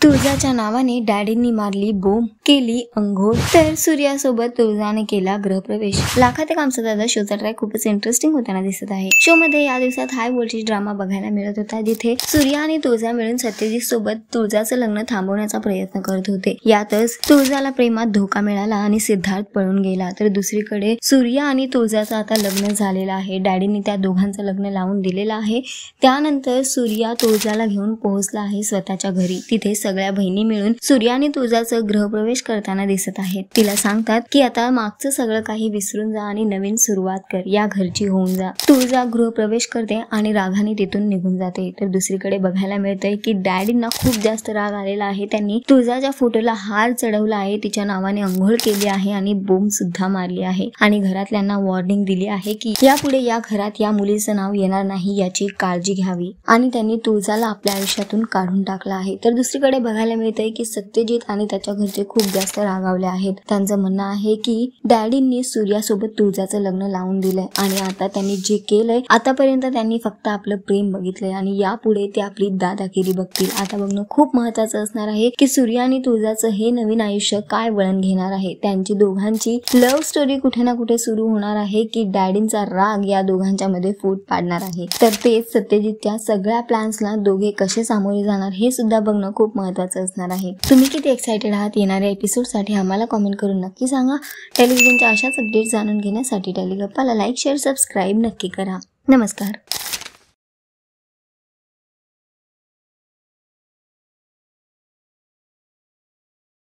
तुळजाच्या नावाने डॅडींनी मारली बोंब, केली अंघोळ, तर सूर्यासोबत तुळजाने केला गृहप्रवेश. लाखात एक आमचा दादा शोचा ट्रॅक खूपच इंटरेस्टिंग होताना दिसत आहे. शो मध्ये या दिवसात हाय व्होल्टेज ड्रामा बघायला मिळत होता, जिथे सूर्या आणि तुळजा मिळून सत्यजित सोबत तुळजाचं लग्न थांबवण्याचा प्रयत्न करत होते. यातच तुळजाला प्रेमात धोका मिळाला आणि सिद्धार्थ पळून गेला. तर दुसरीकडे सूर्या आणि तुळजाचं आता लग्न झालेलं आहे. डॅडींनी त्या दोघांचं लग्न लावून दिलेलं आहे. त्यानंतर सूर्या तुळजाला घेऊन पोहोचला आहे स्वतःच्या घरी. तिथे सगळ्या बहिणी मिळून सूर्या आणि तुळजाचं गृहप्रवेश करताना दिसत आहेत. तिला सांगतात की आता मागचं सगळं काही विसरून जा आणि नवीन सुरुवात कर, या घरची होऊन जा. तुळजा गृहप्रवेश करते आणि रागाने तिथून निघून जाते. तर दुसरीकडे बघायला मिळतंय की डॅडींना खूप जास्त राग आलेला आहे. त्यांनी तुळजाच्या फोटोला हार चढवला आहे, तिच्या नावाने अंघोळ केली आहे आणि बोंब सुद्धा मारली आहे आणि घरातल्यांना वॉर्निंग दिली आहे की यापुढे या घरात या मुलीचं नाव येणार नाही याची काळजी घ्यावी आणि त्यांनी तुळजाला आपल्या आयुष्यातून काढून टाकला आहे. तर दुसरीकडे बघायला मिळतंय की सत्यजित आणि त्याच्या घरचे खूप जास्त रागावले आहेत. त्यांचं म्हणणं आहे की डॅडींनी सूर्यासोबत तुळजाचं लग्न लावून दिलंय आणि आता त्यांनी जे केलंय, आतापर्यंत त्यांनी फक्त आपलं प्रेम बघितलंय आणि यापुढे ते आपली दादागिरी बघतील. आता बघणं खूप महत्वाचं असणार आहे की सूर्या आणि तुळजाचं हे नवीन आयुष्य काय वळण घेणार आहे. त्यांची दोघांची लव्ह स्टोरी कुठे ना कुठे सुरू होणार आहे की डॅडींचा राग या दोघांच्या मध्ये फूट पाडणार आहे. तर तेच सत्यजितच्या सगळ्या प्लॅन्सला दोघे कसे सामोरे जाणार हे सुद्धा बघणं खूप महत्वाचं असणार आहे. तुम्ही किती एक्साइटेड आहात येणाऱ्या एपिसोडसाठी आम्हाला कमेंट करून नक्की सांगा. टेलिव्हिजनच्या अशाच अपडेट्स जाणून घेण्यासाठी टेलिगप्पाला लाईक, शेअर, सबस्क्राईब नक्की करा. नमस्कार.